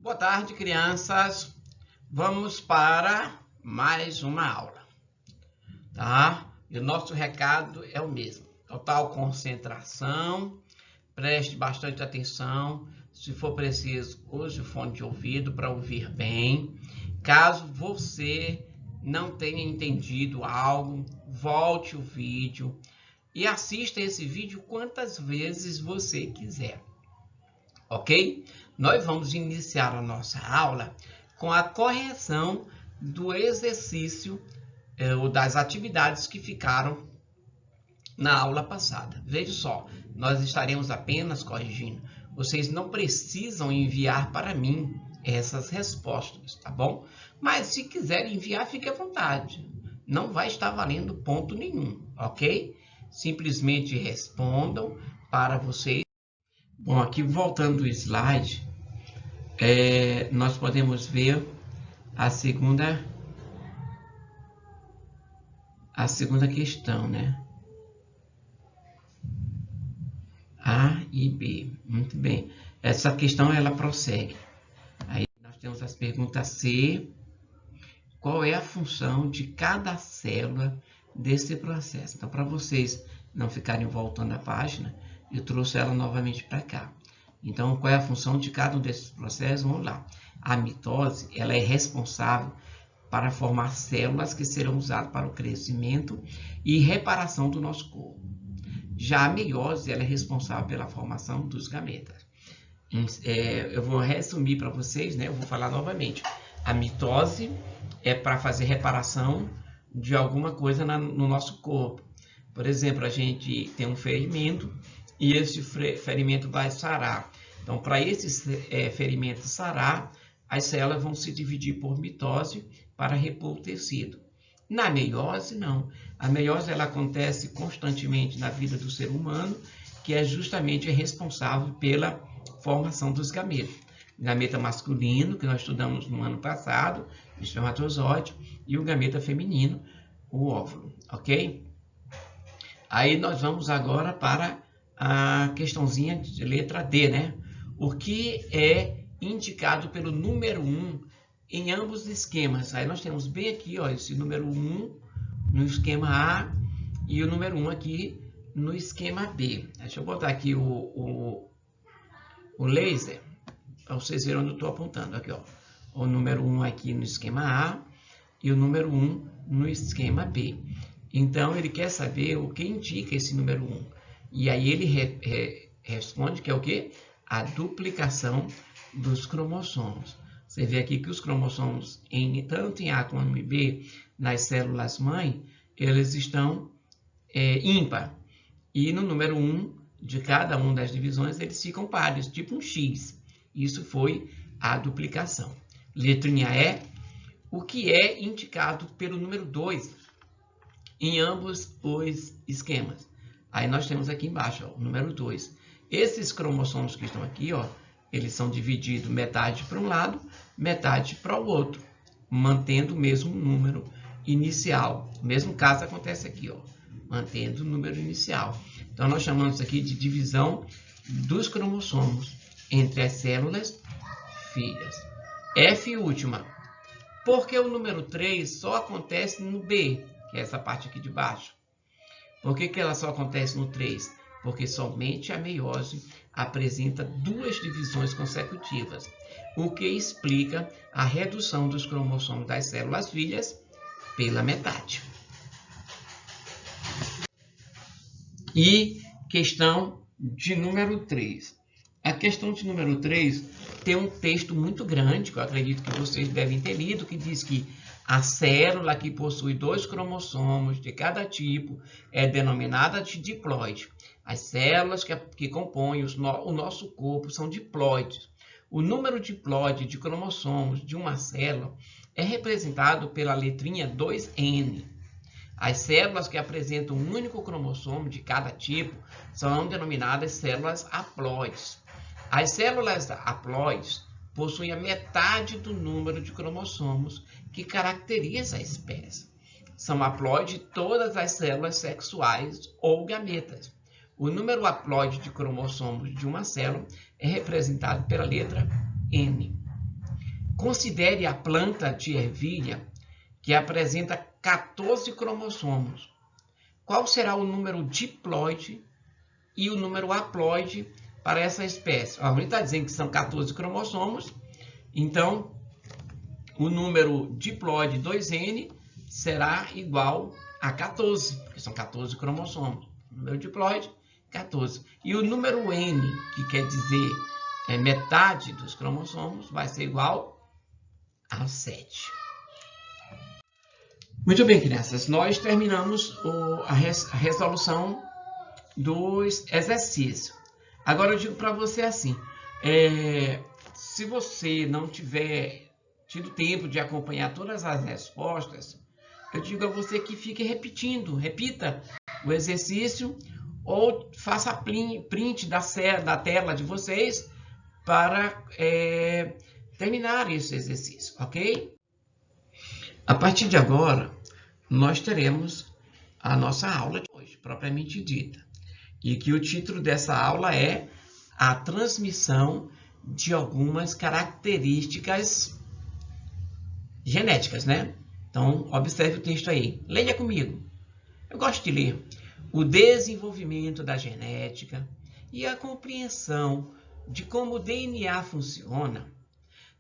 Boa tarde, crianças. Vamos para mais uma aula, tá? E o nosso recado é o mesmo. Total concentração, preste bastante atenção. Se for preciso, use o fone de ouvido para ouvir bem. Caso você não tenha entendido algo, volte o vídeo e assista esse vídeo quantas vezes você quiser. Ok? Nós vamos iniciar a nossa aula com a correção do exercício ou das atividades que ficaram na aula passada. Veja só, nós estaremos apenas corrigindo. Vocês não precisam enviar para mim essas respostas, tá bom? Mas se quiserem enviar, fique à vontade. Não vai estar valendo ponto nenhum, ok? Simplesmente respondam para vocês. Bom, aqui voltando o slide, nós podemos ver a segunda questão, né? A e B. Muito bem. Essa questão, ela prossegue. Aí nós temos as perguntas C. Qual é a função de cada célula desse processo? Então, para vocês não ficarem voltando a página, eu trouxe ela novamente para cá. Então, qual é a função de cada um desses processos? Vamos lá. A mitose, ela é responsável para formar células que serão usadas para o crescimento e reparação do nosso corpo. Já a meiose, ela é responsável pela formação dos gametas. Eu vou resumir para vocês, né? Eu vou falar novamente. A mitose é para fazer reparação de alguma coisa no nosso corpo. Por exemplo, a gente tem um ferimento e esse ferimento vai sarar. Então, para esse ferimento sarar, as células vão se dividir por mitose para repor o tecido. Na meiose, não. A meiose, ela acontece constantemente na vida do ser humano, que é justamente responsável pela formação dos gametas. O gameta masculino, que nós estudamos no ano passado, o espermatozoide, e o gameta feminino, o óvulo, ok? Aí nós vamos agora para a questãozinha de letra D, né? O que é indicado pelo número 1 em ambos os esquemas? Aí nós temos bem aqui, ó, esse número 1 no esquema A e o número 1 aqui no esquema B. Deixa eu botar aqui o laser, para vocês verem onde eu estou apontando. Aqui, ó, o número 1 aqui no esquema A e o número 1 no esquema B. Então, ele quer saber o que indica esse número 1. E aí ele responde que é o quê? A duplicação dos cromossomos. Você vê aqui que os cromossomos, tanto em A como em B, nas células mãe, eles estão ímpar. E no número 1 de cada uma das divisões, eles ficam pares, tipo um X. Isso foi a duplicação. Letrinha E, o que é indicado pelo número 2 em ambos os esquemas. Aí nós temos aqui embaixo, ó, o número 2. Esses cromossomos que estão aqui, ó, eles são divididos metade para um lado, metade para o outro, mantendo o mesmo número inicial. O mesmo caso acontece aqui, ó, mantendo o número inicial. Então, nós chamamos isso aqui de divisão dos cromossomos entre as células filhas. F última. Por que o número 3 só acontece no B, que é essa parte aqui de baixo? Por que ela só acontece no 3? Porque somente a meiose apresenta 2 divisões consecutivas, o que explica a redução dos cromossomos das células filhas pela metade. E questão de número 3. A questão de número 3 tem um texto muito grande, que eu acredito que vocês devem ter lido, que diz que a célula que possui 2 cromossomos de cada tipo é denominada de diploide. As células que compõem o nosso corpo são diploides. O número diploide de cromossomos de uma célula é representado pela letrinha 2N. As células que apresentam um único cromossomo de cada tipo são denominadas células haploides. As células haploides possuem a metade do número de cromossomos que caracteriza a espécie. São haploides todas as células sexuais ou gametas. O número haploide de cromossomos de uma célula é representado pela letra N. Considere a planta de ervilha, que apresenta 14 cromossomos. Qual será o número diploide e o número haploide para essa espécie? Ele está dizendo que são 14 cromossomos, então o número diploide 2N será igual a 14, porque são 14 cromossomos. O número diploide, 14. E o número N, que quer dizer metade dos cromossomos, vai ser igual a 7. Muito bem, crianças. Nós terminamos a resolução dos exercícios. Agora eu digo para você assim, se você não tiver tido tempo de acompanhar todas as respostas, eu digo a você que fique repetindo, repita o exercício ou faça print da tela de vocês para terminar esse exercício, ok? A partir de agora, nós teremos a nossa aula de hoje, propriamente dita, e que o título dessa aula é a transmissão de algumas características genéticas, né? Então, observe o texto aí. Leia comigo. Eu gosto de ler. O desenvolvimento da genética e a compreensão de como o DNA funciona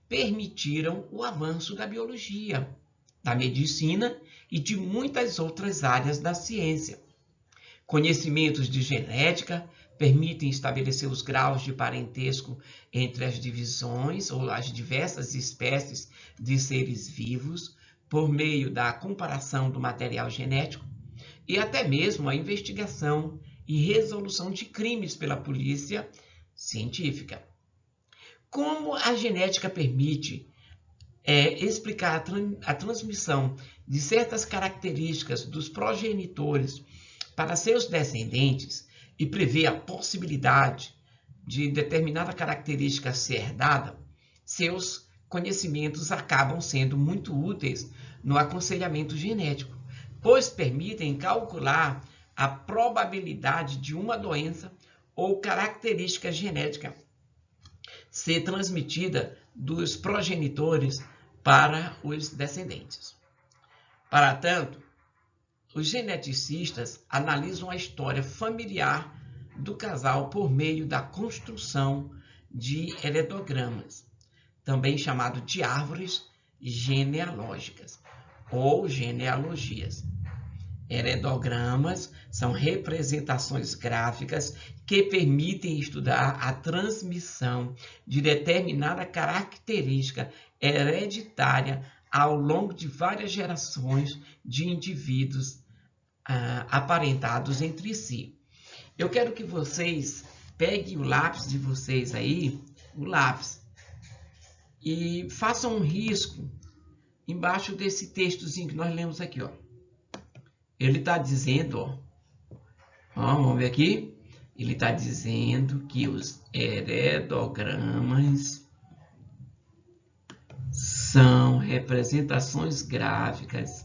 permitiram o avanço da biologia, da medicina e de muitas outras áreas da ciência. Conhecimentos de genética permitem estabelecer os graus de parentesco entre as divisões ou as diversas espécies de seres vivos por meio da comparação do material genético e até mesmo a investigação e resolução de crimes pela polícia científica. Como a genética permite explicar a transmissão de certas características dos progenitores para seus descendentes e prevê a possibilidade de determinada característica ser herdada, seus conhecimentos acabam sendo muito úteis no aconselhamento genético, pois permitem calcular a probabilidade de uma doença ou característica genética ser transmitida dos progenitores para os descendentes. Para tanto, os geneticistas analisam a história familiar do casal por meio da construção de heredogramas, também chamado de árvores genealógicas ou genealogias. Heredogramas são representações gráficas que permitem estudar a transmissão de determinada característica hereditária ao longo de várias gerações de indivíduos aparentados entre si. Eu quero que vocês peguem o lápis de vocês aí, o lápis, e façam um risco embaixo desse textozinho que nós lemos aqui, ó. Ele está dizendo, vamos ver aqui, ele está dizendo que os heredogramas são representações gráficas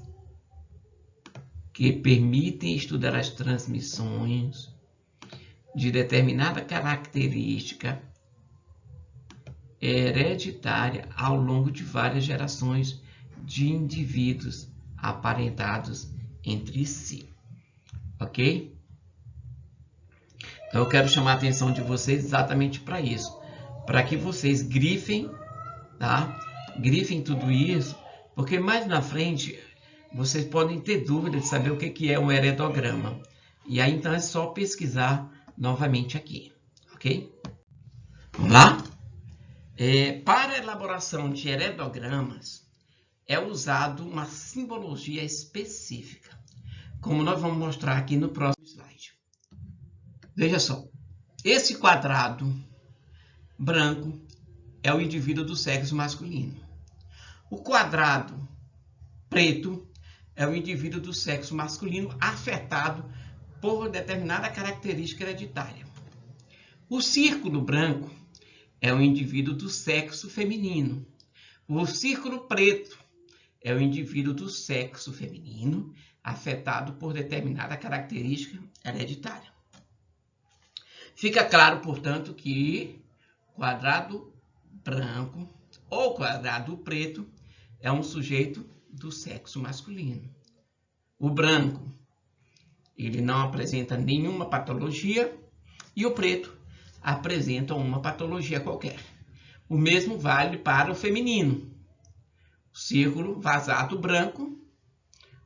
que permitem estudar as transmissões de determinada característica hereditária ao longo de várias gerações de indivíduos aparentados entre si, ok? Então eu quero chamar a atenção de vocês exatamente para isso, para que vocês grifem, tá? Grifem tudo isso, porque mais na frente vocês podem ter dúvida de saber o que é um heredograma. E aí então é só pesquisar novamente aqui, ok? Vamos lá? Para a elaboração de heredogramas, é usado uma simbologia específica, como nós vamos mostrar aqui no próximo slide. Veja só, esse quadrado branco é o indivíduo do sexo masculino. O quadrado preto é o indivíduo do sexo masculino afetado por determinada característica hereditária. O círculo branco é o indivíduo do sexo feminino. O círculo preto é o indivíduo do sexo feminino afetado por determinada característica hereditária. Fica claro, portanto, que quadrado branco O quadrado preto é um sujeito do sexo masculino. O branco, ele não apresenta nenhuma patologia e o preto apresenta uma patologia qualquer. O mesmo vale para o feminino. O círculo vazado branco,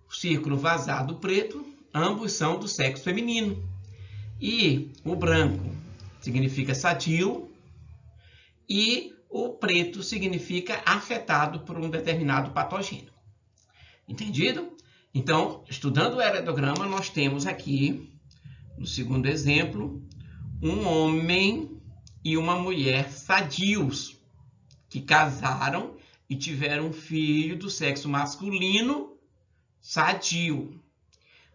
o círculo vazado preto, ambos são do sexo feminino. E o branco significa sadio e o preto significa afetado por um determinado patógeno. Entendido? Então, estudando o heredograma, nós temos aqui, no segundo exemplo, um homem e uma mulher sadios, que casaram e tiveram um filho do sexo masculino sadio.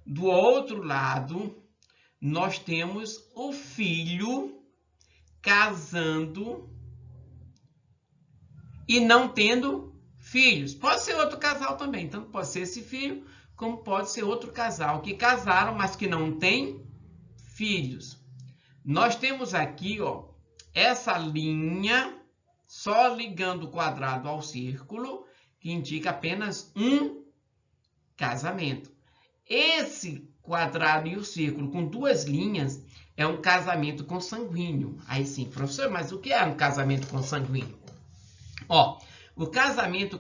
Do outro lado, nós temos o filho casando e não tendo filhos. Pode ser outro casal também, tanto pode ser esse filho, como pode ser outro casal que casaram, mas que não tem filhos. Nós temos aqui, ó, essa linha só ligando o quadrado ao círculo, que indica apenas um casamento. Esse quadrado e o círculo com duas linhas é um casamento consanguíneo. Aí sim, professor, mas o que é um casamento consanguíneo? Ó, o casamento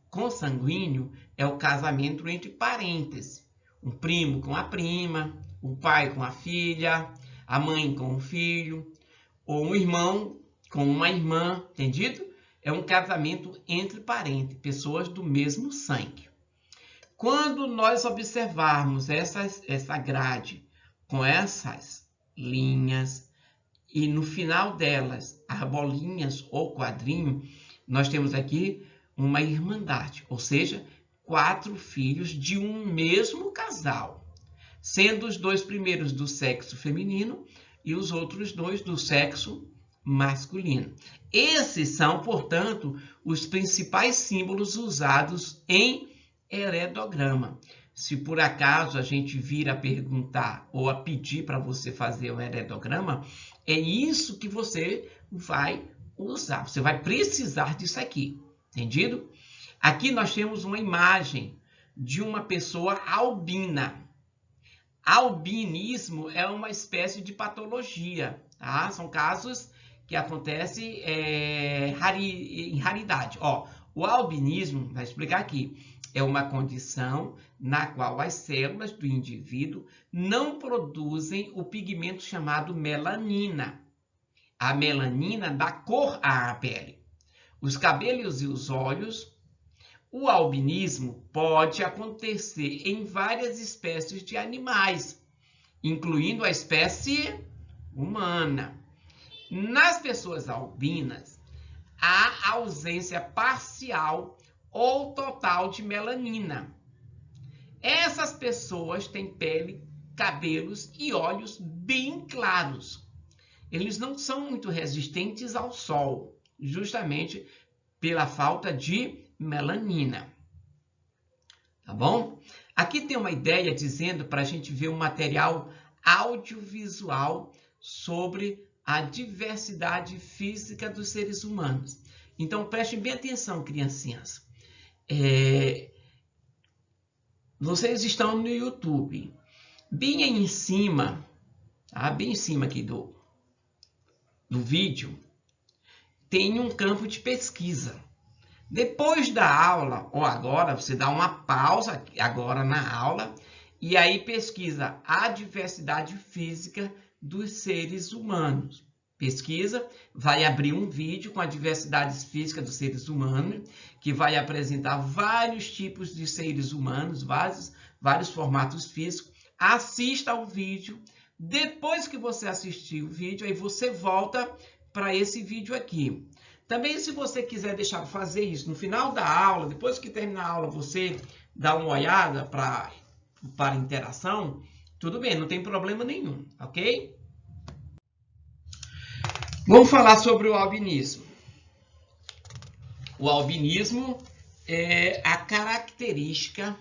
consanguíneo é o casamento entre parentes. Um primo com a prima, o pai com a filha, a mãe com o filho, ou um irmão com uma irmã, entendido? É um casamento entre parentes, pessoas do mesmo sangue. Quando nós observarmos essa grade com essas linhas e no final delas as bolinhas ou quadrinho, nós temos aqui uma irmandade, ou seja, 4 filhos de um mesmo casal, sendo os 2 primeiros do sexo feminino e os outros 2 do sexo masculino. Esses são, portanto, os principais símbolos usados em heredograma. Se por acaso a gente vir a perguntar ou a pedir para você fazer o heredograma, é isso que você vai usar. Você vai precisar disso aqui, entendido? Aqui nós temos uma imagem de uma pessoa albina. Albinismo é uma espécie de patologia, tá? São casos que acontecem em raridade. Ó, o albinismo, vai explicar aqui, é uma condição na qual as células do indivíduo não produzem o pigmento chamado melanina. A melanina dá cor à pele. Os cabelos e os olhos. O albinismo pode acontecer em várias espécies de animais, incluindo a espécie humana. Nas pessoas albinas, há ausência parcial ou total de melanina. Essas pessoas têm pele, cabelos e olhos bem claros. Eles não são muito resistentes ao sol, justamente pela falta de melanina. Tá bom? Aqui tem uma ideia dizendo para a gente ver um material audiovisual sobre a diversidade física dos seres humanos. Então, prestem bem atenção, criancinhas. Vocês estão no YouTube. Bem em cima, tá? Bem em cima aqui do vídeo, tem um campo de pesquisa. Depois da aula, ou agora, você dá uma pausa agora na aula e aí pesquisa a diversidade física dos seres humanos. Pesquisa, vai abrir um vídeo com a diversidade física dos seres humanos, que vai apresentar vários tipos de seres humanos, vários formatos físicos. Assista ao vídeo. Depois que você assistir o vídeo, aí você volta para esse vídeo aqui. Também, se você quiser deixar fazer isso no final da aula, depois que terminar a aula, você dá uma olhada para interação, tudo bem, não tem problema nenhum, ok? Vamos falar sobre o albinismo. O albinismo é a característica,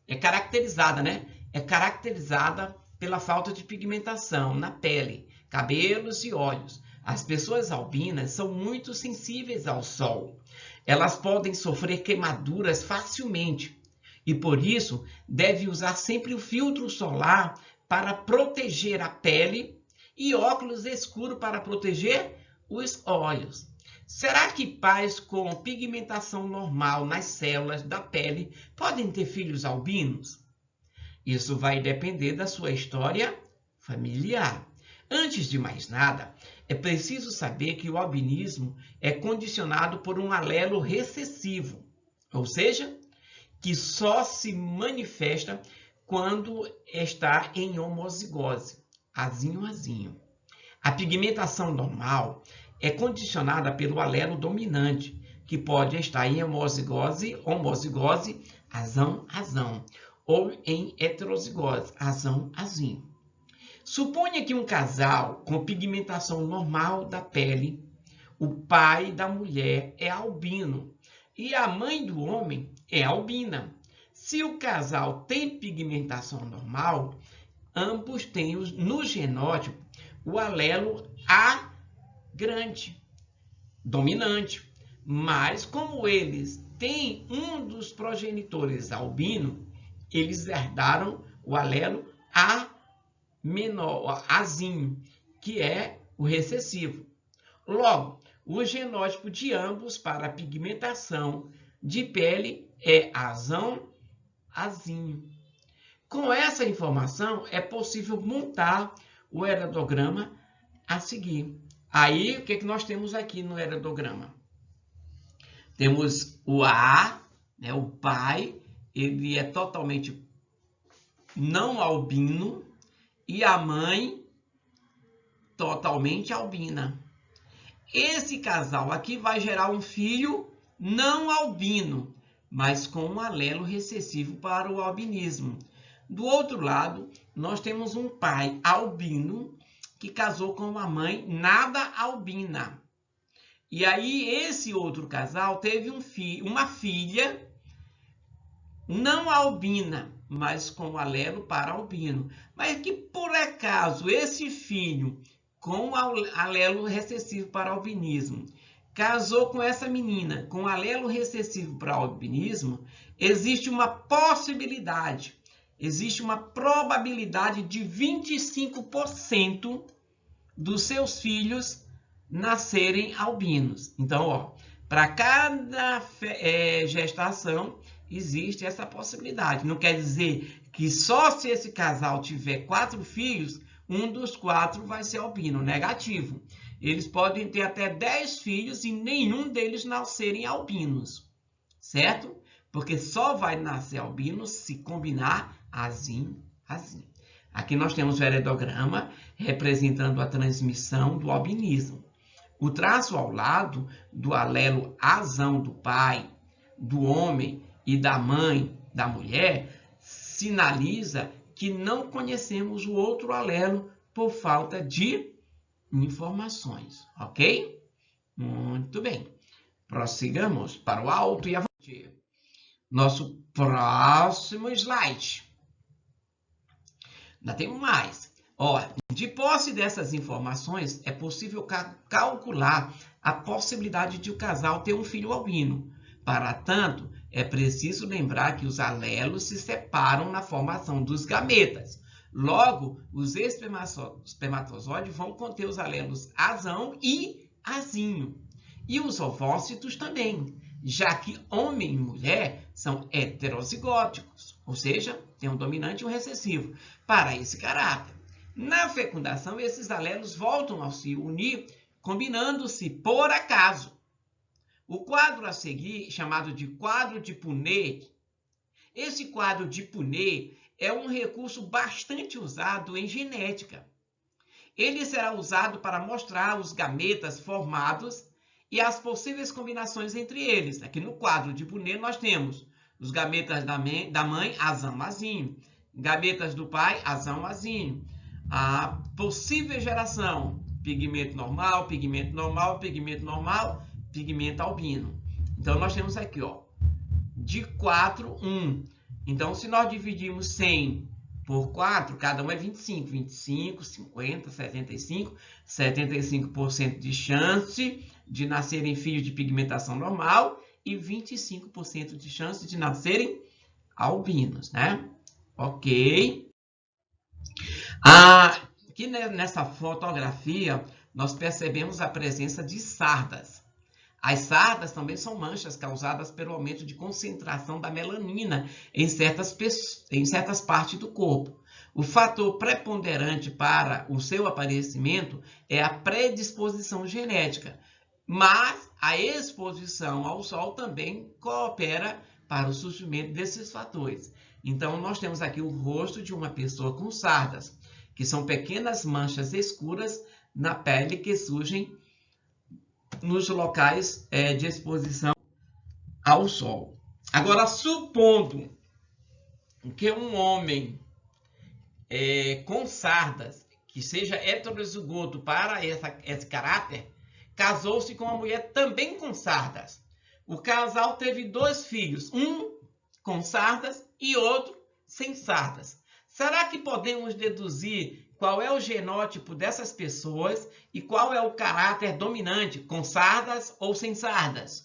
é caracterizada, né? É caracterizada pela falta de pigmentação na pele, cabelos e olhos. As pessoas albinas são muito sensíveis ao sol. Elas podem sofrer queimaduras facilmente e, por isso, deve usar sempre o filtro solar para proteger a pele e óculos escuros para proteger os olhos. Será que pais com pigmentação normal nas células da pele podem ter filhos albinos? Isso vai depender da sua história familiar. Antes de mais nada, é preciso saber que o albinismo é condicionado por um alelo recessivo, ou seja, que só se manifesta quando está em homozigose, azinho. A pigmentação normal é condicionada pelo alelo dominante, que pode estar em homozigose, azão, ou em heterozigose, azinho. Suponha que um casal com pigmentação normal da pele, o pai da mulher é albino e a mãe do homem é albina. Se o casal tem pigmentação normal, ambos têm no genótipo o alelo A grande, dominante. Mas como eles têm um dos progenitores albino, eles herdaram o alelo A menor, azinho, que é o recessivo. Logo, o genótipo de ambos para a pigmentação de pele é azinho. Com essa informação, é possível montar o heredograma a seguir. Aí, o que nós temos aqui no heredograma? Temos o A, né, o pai, ele é totalmente não albino, e a mãe totalmente albina. Esse casal aqui vai gerar um filho não albino, mas com um alelo recessivo para o albinismo. Do outro lado, nós temos um pai albino que casou com uma mãe nada albina. E aí esse outro casal teve uma filha não albina, mas com alelo para albino. Mas que por acaso esse filho com alelo recessivo para albinismo casou com essa menina com alelo recessivo para albinismo, existe uma possibilidade, existe uma probabilidade de 25% dos seus filhos nascerem albinos. Então, para cada gestação existe essa possibilidade. Não quer dizer que só se esse casal tiver 4 filhos, um dos 4 vai ser albino, negativo. Eles podem ter até 10 filhos e nenhum deles nascerem albinos, certo? Porque só vai nascer albino se combinar azinho. Aqui nós temos o heredograma representando a transmissão do albinismo. O traço ao lado do alelo azão do pai, do homem e da mãe, da mulher, sinaliza que não conhecemos o outro alelo por falta de informações, ok? Muito bem. Prossigamos para o alto e avante. Nosso próximo slide. Ainda temos mais. De posse dessas informações, é possível calcular a possibilidade de o casal ter um filho albino. Para tanto, é preciso lembrar que os alelos se separam na formação dos gametas. Logo, os espermatozoides vão conter os alelos azão e azinho. E os ovócitos também, já que homem e mulher são heterozigóticos, ou seja, tem um dominante e um recessivo, para esse caráter. Na fecundação, esses alelos voltam a se unir, combinando-se por acaso. O quadro a seguir, chamado de quadro de Punnett, esse quadro de Punnett é um recurso bastante usado em genética. Ele será usado para mostrar os gametas formados e as possíveis combinações entre eles. Aqui no quadro de Punnett nós temos os gametas da mãe, azão, azinho. Gametas do pai, azão, azinho. A possível geração, pigmento normal, pigmento albino. Então, nós temos aqui, de 4, 1. Então, se nós dividirmos 100 por 4, cada um é 25. 25, 50, 75% de chance de nascerem filhos de pigmentação normal e 25% de chance de nascerem albinos, né? Ok. Aqui nessa fotografia, nós percebemos a presença de sardas. As sardas também são manchas causadas pelo aumento de concentração da melanina em certas partes do corpo. O fator preponderante para o seu aparecimento é a predisposição genética, mas a exposição ao sol também coopera para o surgimento desses fatores. Então, nós temos aqui o rosto de uma pessoa com sardas, que são pequenas manchas escuras na pele que surgem nos locais de exposição ao sol. Agora, supondo que um homem com sardas, que seja heterozigoto para esse caráter, casou-se com uma mulher também com sardas. O casal teve 2 filhos, um com sardas e outro sem sardas. Será que podemos deduzir qual é o genótipo dessas pessoas e qual é o caráter dominante, com sardas ou sem sardas?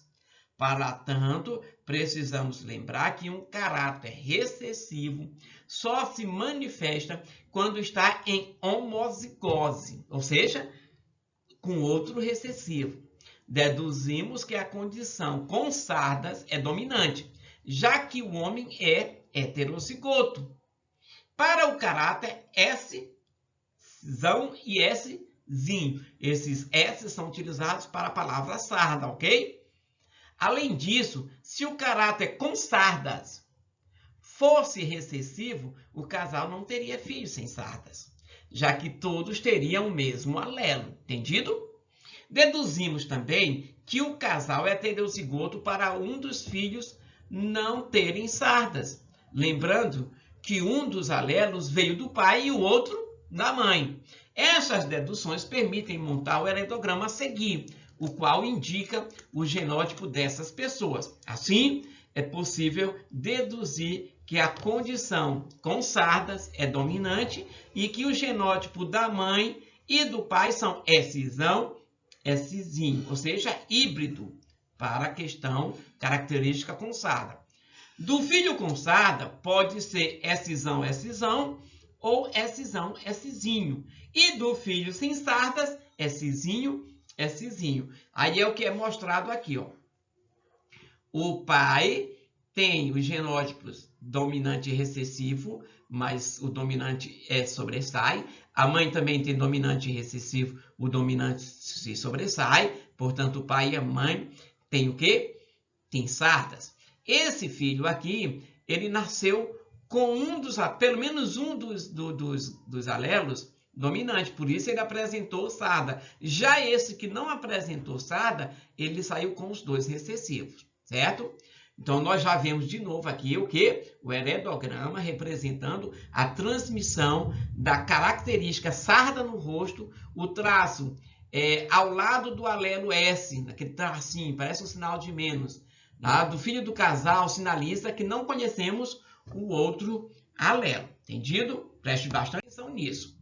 Para tanto, precisamos lembrar que um caráter recessivo só se manifesta quando está em homozigose, ou seja, com outro recessivo. Deduzimos que a condição com sardas é dominante, já que o homem é heterozigoto. Para o caráter S-zão e S-zinho. Esses S são utilizados para a palavra sarda, ok? Além disso, se o caráter com sardas fosse recessivo, o casal não teria filhos sem sardas, já que todos teriam o mesmo alelo, entendido? Deduzimos também que o casal é heterozigoto para um dos filhos não terem sardas, lembrando que um dos alelos veio do pai e o outro da mãe. Essas deduções permitem montar o heredograma a seguir, o qual indica o genótipo dessas pessoas. Assim, é possível deduzir que a condição com sardas é dominante e que o genótipo da mãe e do pai são S-zão, S-zinho, ou seja, híbrido para a questão característica com sarda. Do filho com sarda pode ser S-zão, S-zão ou S-zão, S-zinho. E do filho sem sardas, S-zinho, S-zinho. Aí é o que é mostrado aqui, ó. O pai tem os genótipos dominante e recessivo, mas o dominante sobressai. A mãe também tem dominante e recessivo, o dominante se sobressai. Portanto, o pai e a mãe têm o quê? Tem sardas. Esse filho aqui, ele nasceu com pelo menos um dos alelos dominante, por isso ele apresentou sarda. Já esse que não apresentou sarda, ele saiu com os 2 recessivos, certo? Então, nós já vemos de novo aqui o quê? O heredograma representando a transmissão da característica sarda no rosto, o traço ao lado do alelo S, aquele tracinho, parece um sinal de menos. Do filho do casal sinaliza que não conhecemos o outro alelo. Entendido? Preste bastante atenção nisso.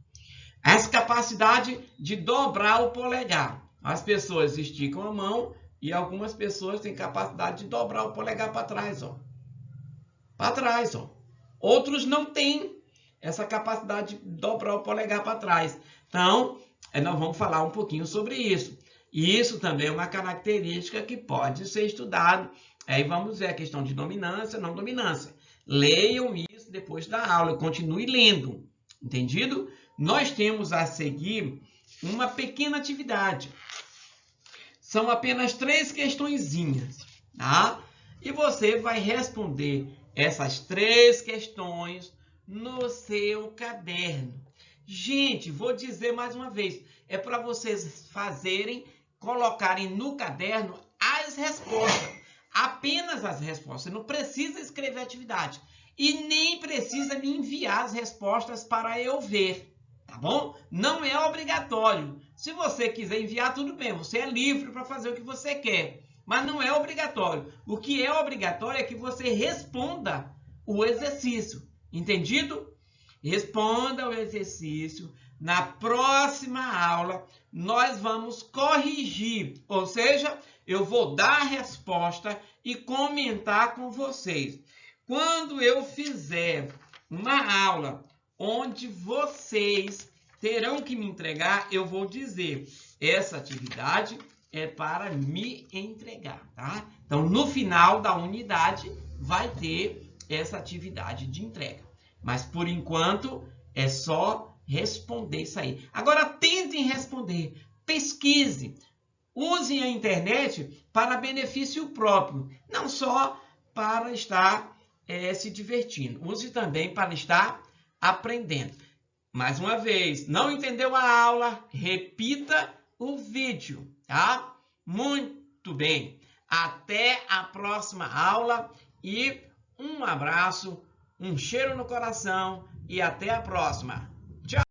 Essa capacidade de dobrar o polegar. As pessoas esticam a mão e algumas pessoas têm capacidade de dobrar o polegar para trás, ó. Para trás, ó. Outros não têm essa capacidade de dobrar o polegar para trás. Então, nós vamos falar um pouquinho sobre isso. E isso também é uma característica que pode ser estudado. Aí vamos ver a questão de dominância, não dominância. Leiam isso depois da aula, continue lendo, entendido? Nós temos a seguir uma pequena atividade. São apenas 3 questõezinhas, tá? E você vai responder essas 3 questões no seu caderno. Gente, vou dizer mais uma vez, é para vocês colocarem no caderno as respostas. Apenas as respostas. Você não precisa escrever a atividade. E nem precisa me enviar as respostas para eu ver. Tá bom? Não é obrigatório. Se você quiser enviar, tudo bem. Você é livre para fazer o que você quer. Mas não é obrigatório. O que é obrigatório é que você responda o exercício. Entendido? Responda o exercício. Na próxima aula, nós vamos corrigir, ou seja, eu vou dar a resposta e comentar com vocês. Quando eu fizer uma aula onde vocês terão que me entregar, eu vou dizer, essa atividade é para me entregar, tá? Então, no final da unidade, vai ter essa atividade de entrega. Mas, por enquanto, é só responder isso aí. Agora, tentem responder, pesquise, usem a internet para benefício próprio, não só para estar se divertindo, use também para estar aprendendo. Mais uma vez, não entendeu a aula? Repita o vídeo, tá? Muito bem. Até a próxima aula e um abraço, um cheiro no coração e até a próxima.